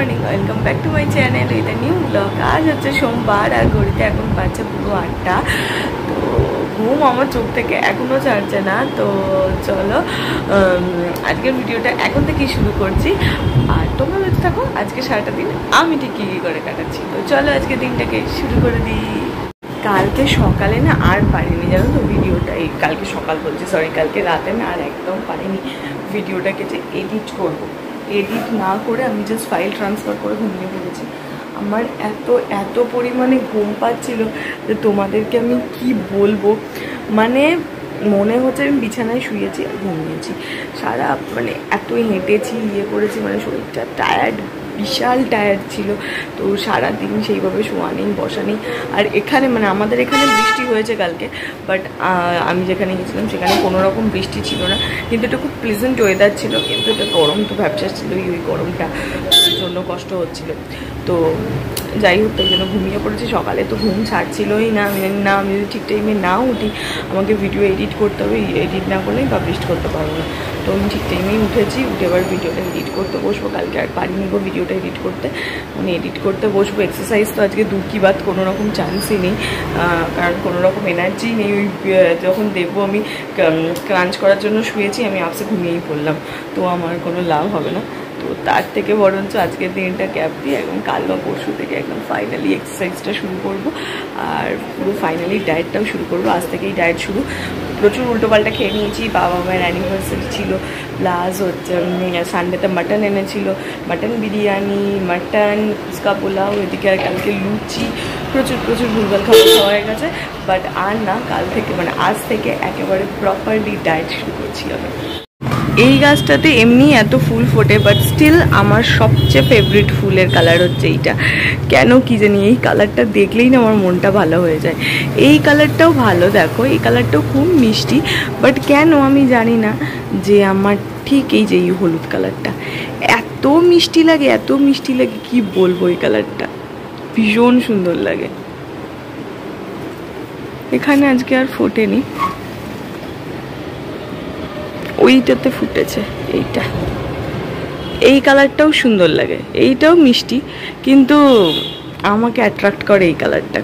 Morning, welcome back to my channel with new blog. আজ হচ্ছে সোমবার আর ঘড়িতে এখন বাজছে পুরো 8টা। তো ঘুম আমার চোখ থেকে এখনও ছাড়ছে না। তো চলো আজকের ভিডিওটা এখন থেকেই শুরু করছি, আর তোমরা দেখতে থাকো আজকে সারাটা দিন আমি ঠিক কী কী করে কাটাচ্ছি। তো চলো আজকে দিনটাকে শুরু করে দিই। কালকে সকালে না আর পারিনি, জানো তো ভিডিওটাই, কালকে সকাল বলছি সরি, কালকে রাতে না আর একদম পারিনি ভিডিওটাকে যে এডিট করব। এডিট না করে আমি জাস্ট ফাইল ট্রান্সফার করে ঘুমিয়ে পড়েছি। আমার এত পরিমাণে ঘুম পাচ্ছিল যে তোমাদেরকে আমি কি বলবো। মানে মনে হচ্ছে আমি বিছানায় শুয়েছি আর ঘুমিয়েছি। সারা মানে এত হেঁটেছি, করেছি, মানে শরীরটা টায়ার্ড, বিশাল টায়ার্ড ছিল। তো সারাদিন সেইভাবে শোয়া নেই, বসা নেই। আর এখানে মানে আমাদের এখানে বৃষ্টি হয়েছে কালকে, বাট আমি যেখানে গেছিলাম সেখানে কোনো রকম বৃষ্টি ছিল না, কিন্তু এটা খুব প্লেজেন্ট ওয়েদার ছিল। কিন্তু এটা গরম তো ব্যবসা ছিল, ওই গরমটা জন্য কষ্ট হচ্ছিল। তো যাই হোক, তাই জন্য ঘুমিয়ে পড়েছি। সকালে তো ঘুম ছাড়ছিলই না। আমি যদি ঠিক টাইমে না উঠি, আমাকে ভিডিও এডিট করতে হবে, এডিট না করলে পাবলিশ করতে পারবো না। তো আমি ঠিক টাইমেই উঠেছি, উঠে এবার ভিডিওটা এডিট করতে বসবো। কালকে আর পারিনি গো ভিডিওটা এডিট করতে, মানে এডিট করতে বসবো। এক্সারসাইজ তো আজকে দূর কি বাদ, কোনো রকম চান্সই নেই, কারণ কোনো রকম এনার্জি নেই। ওই যখন দেখবো আমি ক্রাঞ্চ করার জন্য শুয়েছি, আমি আপসে ঘুমিয়েই পড়লাম, তো আমার কোনো লাভ হবে না। তো তার থেকে বরঞ্চ আজকের দিনটা ক্যাপ দিয়ে একদম কাল বা পরশু থেকে একদম ফাইনালি এক্সারসাইজটা শুরু করব, আর পুরো ফাইনালি ডায়েটটাও শুরু করবো। আজ থেকেই ডায়েট শুরু। প্রচুর উল্টোপাল্টা খেয়ে নিয়েছি। বাবা মায়ের অ্যানিভার্সারি ছিল, প্লাস হচ্ছে সানডেতে মাটন এনেছিল, মাটন বিরিয়ানি, মাটন ফুচকা পোলাও, এদিকে আর কালকে লুচি, প্রচুর ভুলভাল খাবার খাওয়া হয়ে গেছে। বাট আর না, কাল থেকে মানে আজ থেকে একেবারে প্রপারলি ডায়েট শুরু করছি আমি। এই গাছটাতে এমনি এত ফুল ফোটে, বাট স্টিল আমার সবচেয়ে ফেভারিট ফুলের কালার হচ্ছে এইটা। কেন কি জানি, এই কালারটা দেখলেই না আমার মনটা ভালো হয়ে যায়। এই কালারটাও ভালো, দেখো এই কালারটাও খুব মিষ্টি, বাট কেন আমি জানি না যে আমার ঠিক এই যে এই হলুদ কালারটা এত মিষ্টি লাগে, কি বলবো। এই কালারটা ভীষণ সুন্দর লাগে। এখানে আজকে আর ফোটেনি, ওইটাতে ফুটেছে। এই কালারটাও সুন্দর লাগে, এইটাও মিষ্টি, কিন্তু আমাকে অ্যাট্রাক্ট করে এই কালারটা।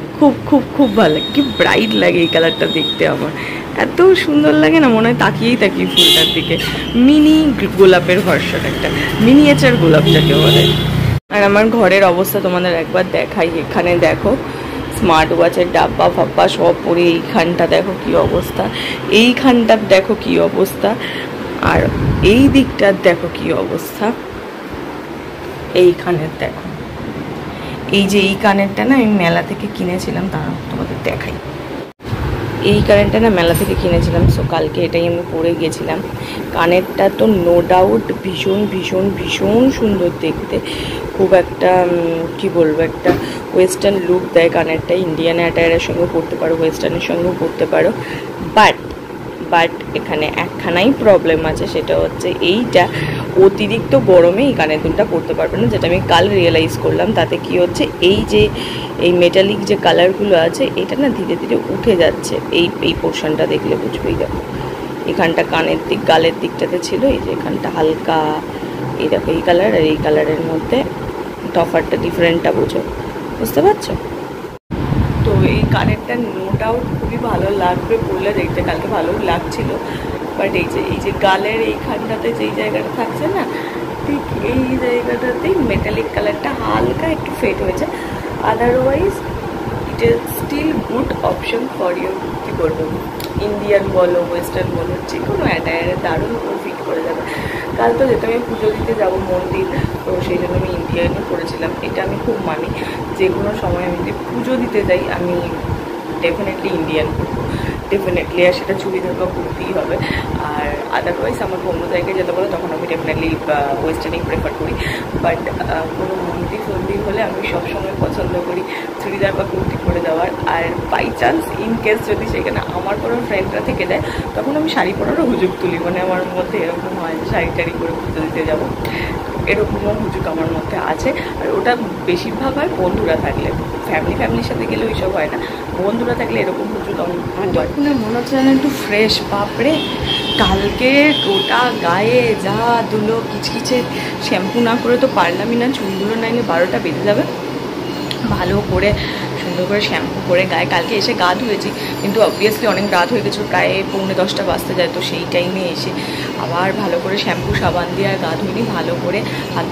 খুব ভালো লাগে, কি ব্রাইট লাগে এই কালারটা দেখতে। আমার এত সুন্দর লাগে না, মনে হয় তাকিয়েই ফুলটার দিকে। মিনি গোলাপের ভার্সন, একটা মিনিয়েচার গোলাপ যাকে বলে। আর আমার ঘরের অবস্থা তোমাদের একবার দেখাই। এখানে দেখো স্মার্ট ওয়াচের ডাব্বা ফাব্বা সব পরে, এইখানটা দেখো কি অবস্থা, এইখানটার দেখো কি অবস্থা, আর এই দিকটার দেখো কি অবস্থা। এইখানের দেখো, এই যে এই কানেরটা না আমি মেলা থেকে কিনেছিলাম, দাঁড়াও তোমাদের দেখাই। এই কানেরটা না মেলা থেকে কিনেছিলাম, সো কালকে এটাই আমি পরে গেছিলাম। কানেরটা তো নো ডাউট ভীষণ সুন্দর দেখতে। খুব একটা কি বলবো, একটা ওয়েস্টার্ন লুক দেয় কানেরটা। ইন্ডিয়ান অ্যাটায়ারের সঙ্গে পরতে পারো, ওয়েস্টার্নের সঙ্গেও পরতে পারো। বাট এখানে একখানাই প্রবলেম আছে, সেটা হচ্ছে এইটা অতিরিক্ত গরমে এই কানের দুলটা পরতে পারবে না, যেটা আমি কাল রিয়েলাইজ করলাম। তাতে কি হচ্ছে, এই মেটালিক যে কালারগুলো আছে, এটা না ধীরে ধীরে উঠে যাচ্ছে। এই পোর্শনটা দেখলে বুঝবেই। দেখো এখানটা কানের দিক, গালের দিকটাতে ছিল, এই যে এখানটা হালকা, এই দেখো এই কালার আর এই কালারের মধ্যে তফাৎটা, ডিফারেন্টটা বুঝতে পারছো? তো এই কানেরটা নো ডাউট খুবই ভালো লাগবে পরলে, দেখতে কালকে ভালো লাগছিল। বাট এই যে গালের এইখানটাতে যেই জায়গাটা থাকছে না, ঠিক এই জায়গাটাতেই মেটালিক কালারটা হালকা একটু ফেড হয়েছে। Otherwise it is still good option for you. কী করবো, ইন্ডিয়ান বলো ওয়েস্টার্ন বলো, যে কোনো অ্যাটায়ারে দারুণ করে ফিট করে যাবে। কাল তো যেহেতু আমি পুজো দিতে যাবো মন্দির, তো সেই জন্য আমি ইন্ডিয়ানই করেছিলাম। এটা আমি খুব মানি, যে কোনো সময় আমি যদি পুজো দিতে যাই আমি ডেফিনেটলি ইন্ডিয়ান করবো, ডেফিনেটলি। আর সেটা চুড়িদার বা কুর্তিই হবে। আর আদারওয়াইজ আমাকে অন্য জায়গায় যেতে বলে তখন আমি ডেফিনেটলি ওয়েস্টার্নই প্রেফার করি। বাট কোনো মন্দির হলে আমি সবসময় পছন্দ করি চুড়িদার বা কুর্তি পরে যাওয়ার। আর বাই চান্স ইন কেস যদি সেখানে আমার কোনো ফ্রেন্ডরা থেকে যায়, তখন আমি শাড়ি পরারও হুজুগ তুলি। মানে আমার মধ্যে এরকম হয় যে শাড়ি টাড়ি করে পুজো দিতে যাবো, এরকমও হুজুগ আমার মধ্যে আছে। আর ওটা বেশিরভাগ হয় বন্ধুরা থাকলে, ফ্যামিলির সাথে গেলে ওইসব হয় না। বন্ধুরা থাকলে এরকম হুজুগ আমার যখন মনে হচ্ছে যেন একটু ফ্রেশ, বাপরে কালকে গোটা গায়ে যা ধুলো কিচকিচে, শ্যাম্পু না করে তো পারলামই না, চুলগুলো নাইলে 12টা বেজে যাবে। ভালো করে সুন্দর করে শ্যাম্পু করে গায়ে কালকে এসে গা ধুয়েছি, কিন্তু অবভিয়াসলি অনেক রাত হয়ে গেছিলো, প্রায় 9:45 বাজতে যায়। তো সেই টাইমে এসে আবার ভালো করে শ্যাম্পু সাবান দিয়ে আর গা ধুইনি, ভালো করে হাত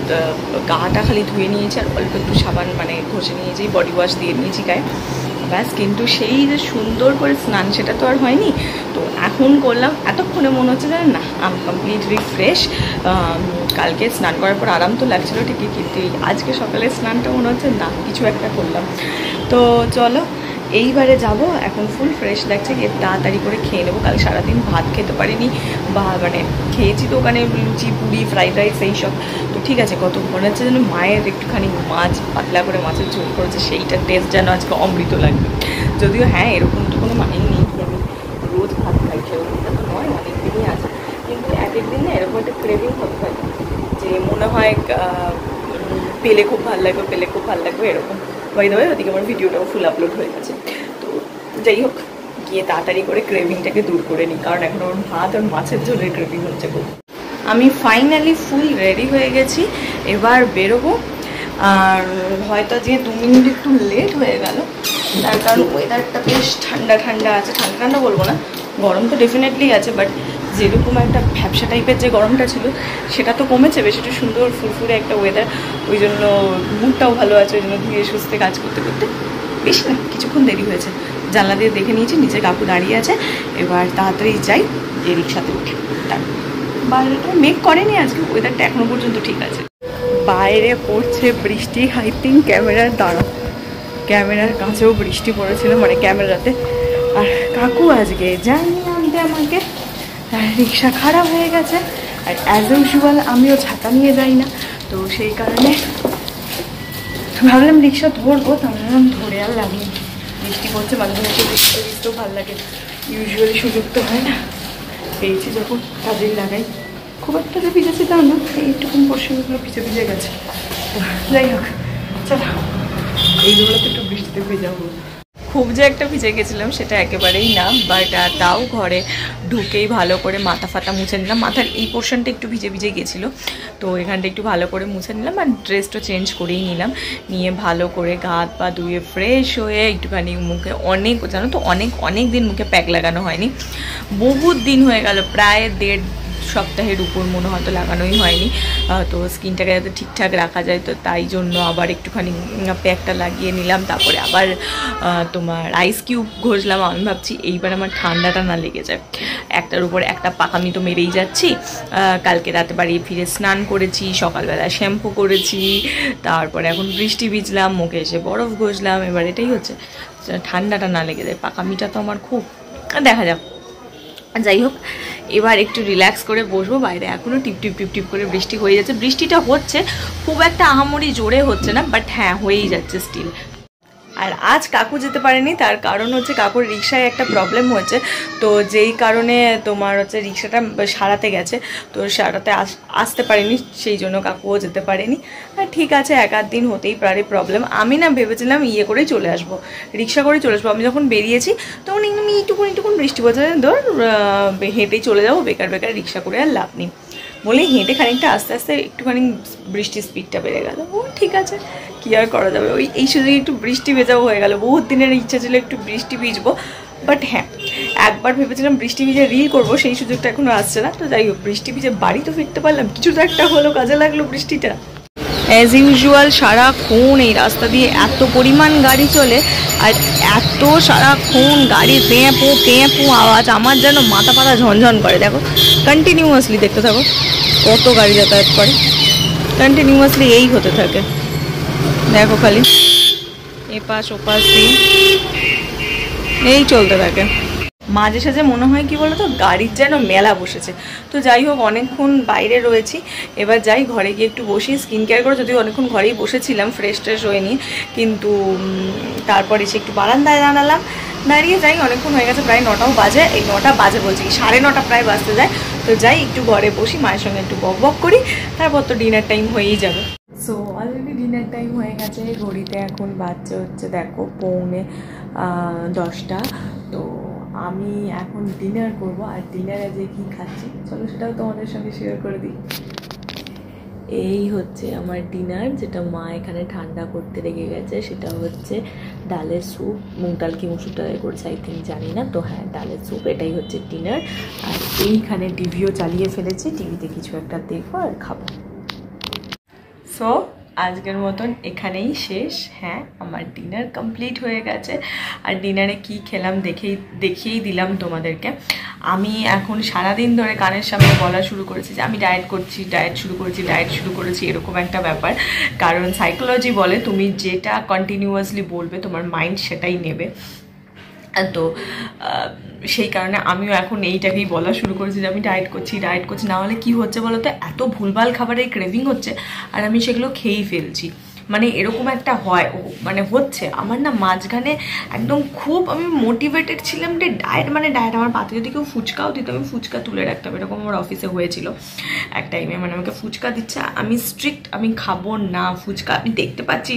গাটা খালি ধুয়ে নিয়েছি আর অল্প একটু সাবান মানে ঘষে নিয়েছি, বডি ওয়াশ দিয়ে নিয়েছি গায়ে ব্যাস। কিন্তু সেই যে সুন্দর করে স্নান সেটা তো আর হয়নি। তো এখন করলাম, এতক্ষণে মনে হচ্ছে যে না আম কমপ্লিটলি ফ্রেশ। কালকে স্নান করার পর আরাম তো লাগছিলো ঠিকই, কিন্তু আজকে সকালে স্নানটা মনে হচ্ছে না কিছু একটা করলাম। তো চলো এইবারে যাব, এখন ফুল ফ্রেশ লাগছে, গিয়ে তাড়াতাড়ি করে খেয়ে নেবো। কাল সারাদিন ভাত খেতে পারিনি, বা মানে খেয়েছি তো ওখানে লুচি পুরি ফ্রাইড রাইস এইসব। তো ঠিক আছে, কত মনে হচ্ছে যেন মায়ের একটুখানি মাছ পাতলা করে মাছের ঝোল করেছে, সেইটার টেস্ট যেন আজকে অমৃত লাগবে। যদিও হ্যাঁ এরকম তো কোনো মানেই নেই কি আমি রোজ ভাত খাই, সেরকমটা তো নয়, অনেক দিনই আছে। কিন্তু এক একদিন না এরকম একটা ক্রেভিং হতে থাকে যে মনে হয় পেলে খুব ভালো লাগবে, পেলে খুব ভালো লাগবে এরকম। বাই দ্য ওয়ে ওদিকে আমার ভিডিওটাও ফুল আপলোড হয়ে গেছে। তো যাই হোক, গিয়ে তাড়াতাড়ি করে ক্রেভিংটাকে দূর করে নিই, কারণ এখন আমার ভাত আর মাছের ঝোলের ক্রেভিং হচ্ছে খুব। আমি ফাইনালি ফুল রেডি হয়ে গেছি, এবার বেরোবো। আর হয়তো যে 2 মিনিট একটু লেট হয়ে গেল, তার কারণ ওয়েদারটা বেশ ঠান্ডা ঠান্ডা আছে। ঠান্ডা ঠান্ডা বলবো না, গরম তো ডেফিনেটলি আছে, বাট যেরকম একটা ভ্যাবসা টাইপের যে গরমটা ছিল সেটা তো কমেছে, বেশ একটু সুন্দর ফুরফুরে একটা ওয়েদার। ওই জন্য মুডটাও ভালো আছে, ওই জন্য ধুয়ে সুস্থে কাজ করতে করতে বেশি না কিছুক্ষণ দেরি হয়েছে। জানলা দিয়ে দেখে নিয়েছি নিচে কাকু দাঁড়িয়ে আছে, এবার তাড়াতাড়ি যাই, যে রিক্সাতে উঠি। বাইরেটা মেঘ করেনি আজকে, ওয়েদারটা এখনো পর্যন্ত ঠিক আছে। বাইরে পড়ছে বৃষ্টি, আই থিঙ্ক ক্যামেরার কাছেও বৃষ্টি পড়েছিল, মানে ক্যামেরাতে। আর কাকু আজকে যায়নি আনতে আমাকে, রিক্সা খারাপ হয়ে গেছে। আর অ্যাজ ইউজুয়াল আমিও ছাতা নিয়ে যাই না, তো সেই কারণে ভাবলাম রিক্সা ধরবো, তাহলে ধরে আর লাগেনি। বৃষ্টি পড়ছে, মাঝে মাঝে বৃষ্টিও ভালো লাগে, ইউজুয়ালি সুযোগ তো হয় না, পেয়েছি যখন কাজেই লাগাই। খুব একটা যে ভিজেছি তা না, এইটুকুন পশ্চিমগুলো ভিজে ভিজে গেছে। তো যাই হোক, চলো এইগুলো তো একটু বৃষ্টিতে ভেজাবো। খুব যে একটা ভিজে গেছিলাম সেটা একেবারেই না, বাট তাও ঘরে ঢুকেই ভালো করে মাথা ফাতা মুছে নিলাম। মাথার এই পোর্শনটা একটু ভিজে ভিজে গেছিলো, তো এখানটা একটু ভালো করে মুছে নিলাম, আর ড্রেসটা চেঞ্জ করেই নিলাম। নিয়ে ভালো করে গা হাত পা ধুয়ে ফ্রেশ হয়ে একটুখানি মুখে, অনেক জানো তো অনেক দিন মুখে প্যাক লাগানো হয়নি, বহুত দিন হয়ে গেল, প্রায় 1.5 সপ্তাহের উপর মনে হয়তো লাগানোই হয়নি। তো স্কিনটাকে যাতে ঠিকঠাক রাখা যায়, তো তাই জন্য আবার একটুখানি প্যাকটা লাগিয়ে নিলাম। তারপরে আবার তোমার আইস কিউব ঘষলাম। আমি ভাবছি এইবার আমার ঠান্ডাটা না লেগে যায়, একটার উপর একটা পাকামি তো মেরেই যাচ্ছি। কালকে রাতে বাড়ি ফিরে স্নান করেছি, সকালবেলা শ্যাম্পু করেছি, তারপরে এখন বৃষ্টি ভিজলাম, মুখে এসে বরফ ঘষলাম। এবার এটাই হচ্ছে, ঠান্ডাটা না লেগে যায়, পাকামিটা তো আমার খুব। দেখা যাক, যাই হোক এবার একটু রিল্যাক্স করে বসবো। বাইরে এখনও টিপ টিপ টিপ টিপ করে বৃষ্টি হয়ে যাচ্ছে, বৃষ্টিটা হচ্ছে, খুব একটা আহামরি জোরে হচ্ছে না, বাট হ্যাঁ হয়েই যাচ্ছে স্টিল। আর আজ কাকু যেতে পারেনি, তার কারণ হচ্ছে কাকুর রিক্সায় একটা প্রবলেম হয়েছে, তো যেই কারণে তোমার হচ্ছে রিক্সাটা সারাতে গেছে, তো সারাতে আসতে পারেনি, সেই জন্য কাকুও যেতে পারেনি। আর ঠিক আছে, 1-8 দিন হতেই পারে প্রবলেম। আমি না ভেবেছিলাম ইয়ে করেই চলে আসবো, রিক্সা করেই চলে আসবো। আমি যখন বেরিয়েছি তখন আমি এইটুকুন বৃষ্টি পড়ছে, ধর হেঁটেই চলে যাবো, বেকার রিক্সা করে আর লাভ নেই বলে হেঁটে খানিকটা আস্তে আস্তে একটুখানি বৃষ্টির স্পিডটা বেড়ে গেল। ও ঠিক আছে, কী আর করা যাবে, ওই এই সুযোগে একটু বৃষ্টি ভেজাও হয়ে গেল। বহুত দিনের ইচ্ছা ছিল একটু বৃষ্টি ভিজবো, বাট হ্যাঁ একবার ভেবেছিলাম বৃষ্টি ভিজে রিল করবো, সেই সুযোগটা এখনও আসছে না। তো যাই হোক, বৃষ্টি ভিজে বাড়ি তো ফিরতে পারলাম, কিছু তো একটা হলো, কাজে লাগলো বৃষ্টিটা। অ্যাজ ইউজুয়াল সারাক্ষণ এই রাস্তা দিয়ে এত পরিমাণ গাড়ি চলে, আর এত সারাক্ষণ গাড়ি পেঁপো আওয়াজ, আমার যেন মাথা পাতা ঝনঝন করে। দেখো কন্টিনিউয়াসলি দেখতে থাকো কত গাড়ি যাতায়াত করে, কন্টিনিউয়াসলি এই হতে থাকে। দেখো খালি এপাশ ওপাশ দিয়ে এই চলতে থাকে। মাঝে সাঝে মনে হয় কি বলতো, গাড়ির যেন মেলা বসেছে। তো যাই হোক, অনেকক্ষণ বাইরে রয়েছি, এবার যাই ঘরে গিয়ে একটু বসি, স্কিন কেয়ার করে। যদিও অনেকক্ষণ ঘরেই বসেছিলাম ফ্রেশ হয়ে নিয়ে, কিন্তু তারপর এসে একটু বারান্দায় দাঁড়ালাম, দাঁড়িয়ে যাই, অনেকক্ষণ হয়ে গেছে, প্রায় 9টাও বাজে, এই 9টা বাজে বলছি, 9:30 প্রায় বাজতে যায়। তো যাই একটু ঘরে বসি, মায়ের সঙ্গে একটু বক করি, তারপর তো ডিনার টাইম হয়েই যাবে। সো অলরেডি ডিনার টাইম হয়ে গেছে, ঘড়িতে এখন বাজছে হচ্ছে দেখো 9:45। তো আমি এখন ডিনার করব, আর ডিনারে যে কী খাচ্ছি চলো সেটাও তোমাদের সঙ্গে শেয়ার করে দিই। এই হচ্ছে আমার ডিনার, যেটা মা এখানে ঠান্ডা করতে রেখে গেছে। সেটা হচ্ছে ডালের স্যুপ, মুগ ডাল কি মসুর ডালে করেছে আই থিঙ্ক, জানি না, তো হ্যাঁ ডালের স্যুপ, এটাই হচ্ছে ডিনার। আর এইখানে টিভিও চালিয়ে ফেলেছি, টিভিতে কিছু একটা দেখবো আর খাবো। সো আজকের মতন এখানেই শেষ। হ্যাঁ, আমার ডিনার কমপ্লিট হয়ে গেছে। আর ডিনারে কি খেলাম দেখিয়েই দিলাম তোমাদেরকে। আমি এখন সারাদিন ধরে কানের সামনে বলা শুরু করেছি যে আমি ডায়েট শুরু করেছি এরকম একটা ব্যাপার। কারণ সাইকোলজি বলে তুমি যেটা কন্টিনিউয়াসলি বলবে তোমার মাইন্ড সেটাই নেবে। তো সেই কারণে আমিও এখন এইটাকেই বলা শুরু করেছি যে আমি ডায়েট করছি। না হলে কি হচ্ছে বলো তো, এত ভুলভাল খাবারের ক্রেভিং হচ্ছে আর আমি সেগুলো খেয়েই ফেলছি। মানে এরকম একটা হয়, মানে হচ্ছে আমার না মাঝখানে একদম খুব আমি মোটিভেটেড ছিলাম যে ডায়েট আমার পাতে যদি কেউ ফুচকাও দিত আমি ফুচকা তুলে রাখতাম। এরকম আমার অফিসে হয়েছিল এক টাইমে, মানে আমাকে ফুচকা দিচ্ছে, আমি স্ট্রিক্ট, আমি খাবো না ফুচকা। আমি দেখতে পাচ্ছি,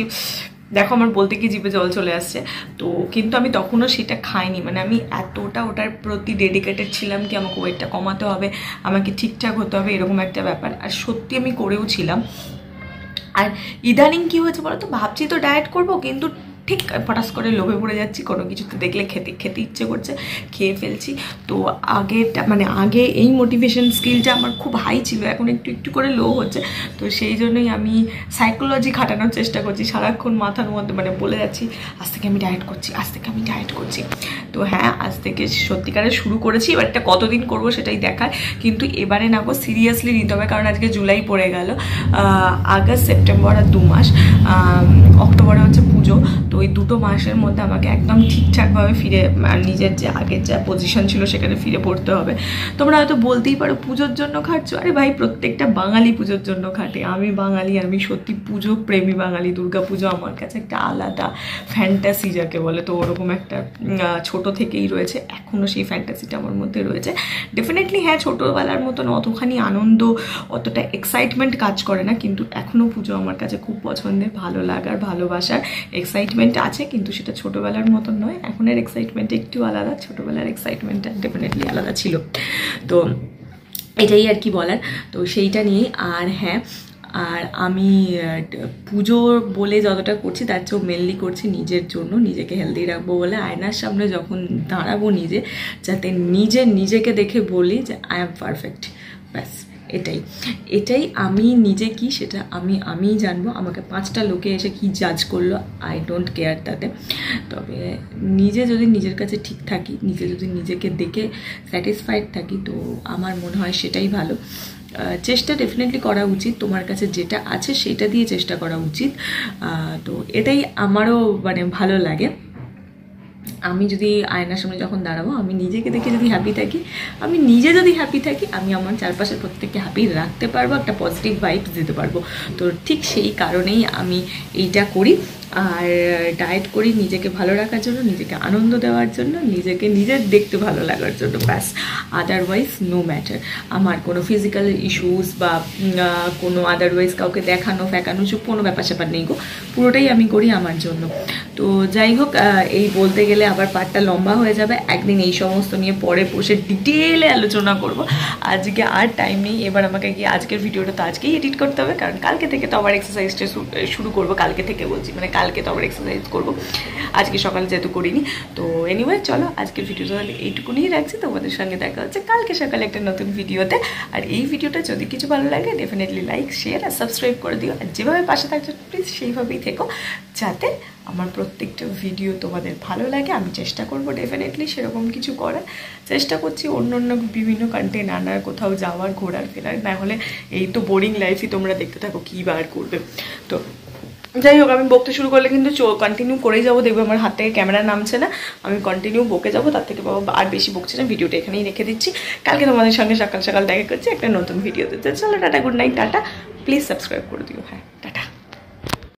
দেখো আমার বলতে কি জিভে জল চলে আসছে, তো কিন্তু আমি তখনও সেটা খাইনি। মানে আমি এতটা ওটার প্রতি ডেডিকেটেড ছিলাম কি আমাকে ওয়েটটা কমাতে হবে, আমাকে ঠিকঠাক হতে হবে, এরকম একটা ব্যাপার। আর সত্যি আমি করেও ছিলাম। আর ইদানিং কি হয়েছে বলো তো, ভাবছি তো ডায়েট করবো, কিন্তু ঠিক ফটাস করে লোভে পড়ে যাচ্ছি, কোনো কিছুতে দেখলে খেতে ইচ্ছে করছে, খেয়ে ফেলছি। তো আগে এই মোটিভেশন স্কিলটা আমার খুব হাই ছিল, এখন একটু একটু করে লো হচ্ছে। তো সেই জন্যই আমি সাইকোলজি খাটানোর চেষ্টা করছি, সারাক্ষণ মাথার মধ্যে বলে যাচ্ছি আজ থেকে আমি ডায়েট করছি। তো হ্যাঁ, আজ থেকে সত্যিকারে শুরু করেছি। এবার এটা কতদিন করবো সেটাই দেখার, কিন্তু এবারে না সিরিয়াসলি নিতে হবে। কারণ আজকে জুলাই পড়ে গেল, আগস্ট সেপ্টেম্বর আর 2 মাস, অক্টোবরে হচ্ছে পুজো। তো ওই 2 মাসের মধ্যে আমাকে একদম ঠিকঠাকভাবে ফিরে নিজের যে আগের যা পজিশন ছিল সেখানে ফিরে পড়তে হবে। তোমরা হয়তো বলতেই পারো পুজোর জন্য খাটছো, আরে ভাই প্রত্যেকটা বাঙালি পুজোর জন্য খাটে। আমি বাঙালি, আমি সত্যি পুজো প্রেমী বাঙালি। দুর্গা পুজো আমার কাছে একটা আলাদা ফ্যান্টাসি যাকে বলে, তো ওরকম একটা ছোট থেকেই রয়েছে, এখনও সেই ফ্যান্টাসিটা আমার মধ্যে রয়েছে। ডেফিনেটলি হ্যাঁ, ছোটোবেলার মতন অতখানি আনন্দ, অতটা এক্সাইটমেন্ট কাজ করে না, কিন্তু এখনও পুজো আমার কাছে খুব পছন্দের, ভালো লাগার, ভালোবাসার এক্সাইটমেন্ট আছে, কিন্তু সেটা ছোটোবেলার মতন নয়। এখনের এক্সাইটমেন্ট একটু আলাদা, ছোটোবেলার এক্সাইটমেন্টটা ডেফিনেটলি আলাদা ছিল। তো এটাই আর কি বলার, তো সেইটা নিয়েই। আর হ্যাঁ, আর আমি পুজো বলে যতটা করছি তার চেয়েও মেনলি করছি নিজের জন্য, নিজেকে হেলদি রাখবো বলে। আয়নার সামনে যখন দাঁড়াবো যাতে নিজেকে দেখে বলি যে আই অ্যাম পারফেক্ট, ব্যাস এটাই আমি নিজে কি সেটা আমিই জানবো। আমাকে 5টা লোকে এসে কি জাজ করলো আই ডোন্ট কেয়ার তাতে। তবে নিজে যদি নিজের কাছে ঠিক থাকি, যদি নিজেকে দেখে স্যাটিসফাইড থাকি, তো আমার মনে হয় সেটাই ভালো। চেষ্টা ডেফিনেটলি করা উচিত, তোমার কাছে যেটা আছে সেটা দিয়ে চেষ্টা করা উচিত। তো এটাই আমারও ভালো লাগে। আমি যদি আয়নার সামনে যখন দাঁড়াবো, আমি নিজেকে দেখে যদি হ্যাপি থাকি, আমি নিজে যদি হ্যাপি থাকি, আমি আমার চারপাশের প্রত্যেককে হ্যাপি রাখতে পারবো, একটা পজিটিভ ভাইবস দিতে পারবো। তো ঠিক সেই কারণেই আমি এইটা করি। আর ডায়েট করি নিজেকে ভালো রাখার জন্য, নিজেকে আনন্দ দেওয়ার জন্য, নিজের দেখতে ভালো লাগার জন্য, ব্যাস। Otherwise no matter. আমার কোনো ফিজিক্যাল ইস্যুস বা কোনো আদারওয়াইজ কাউকে দেখানো ফেকানো কোনো ব্যাপার স্যাপার নেই গো, পুরোটাই আমি করি আমার জন্য। তো যাই হোক, এই বলতে গেলে আবার পার্টটা লম্বা হয়ে যাবে, একদিন এই সমস্ত নিয়ে পরে বসে ডিটেলে আলোচনা করব। আজকে আর টাইম নেই, এবার আমাকে গিয়ে আজকের ভিডিওটা তো আজকেই এডিট করতে হবে, কারণ কালকে থেকে তো আবার এক্সারসাইজটা শুরু করবো। কালকে থেকে বলছি, কালকে তো আবার এক্সারসাইজ করবো, আজকে সকালে যেহেতু করিনি। তো এনিওয়ে চলো, আজকের ভিডিওটা তাহলে এইটুকুনিই রাখছি। তোমাদের সঙ্গে দেখা হচ্ছে কালকে সকালে একটা নতুন ভিডিওতে। আর এই ভিডিওটা যদি কিছু ভালো লাগে ডেফিনেটলি লাইক, শেয়ার আর সাবস্ক্রাইব করে দিও। আর যেভাবে পাশে থাকছো প্লিজ সেইভাবেই থেকো, যাতে আমার প্রত্যেকটা ভিডিও তোমাদের ভালো লাগে। আমি চেষ্টা করবো ডেফিনেটলি সেরকম কিছু করার, চেষ্টা করছি অন্য বিভিন্ন কন্টেন্ট আনার, কোথাও যাওয়ার, ঘোরার ফেরার। না হলে এই তো বোরিং লাইফই তোমরা দেখতে থাকো, কী বার করবে। তো যাই হোক, আমি বকতে শুরু করলে কিন্তু কন্টিনিউ করেই যাবো। দেখবো আমার হাত থেকে ক্যামেরা নামছে না, আমি কন্টিনিউ বকে যাবো। তার থেকে বাবা আর বেশি বকছে না, ভিডিওটা এখানেই রেখে দিচ্ছি। কালকে তোমাদের সঙ্গে সকাল সকাল দেখা করছি একটা নতুন ভিডিওতে। চলো tata, good night, tata. Please subscribe করে দিও। হ্যাঁ, টাটা।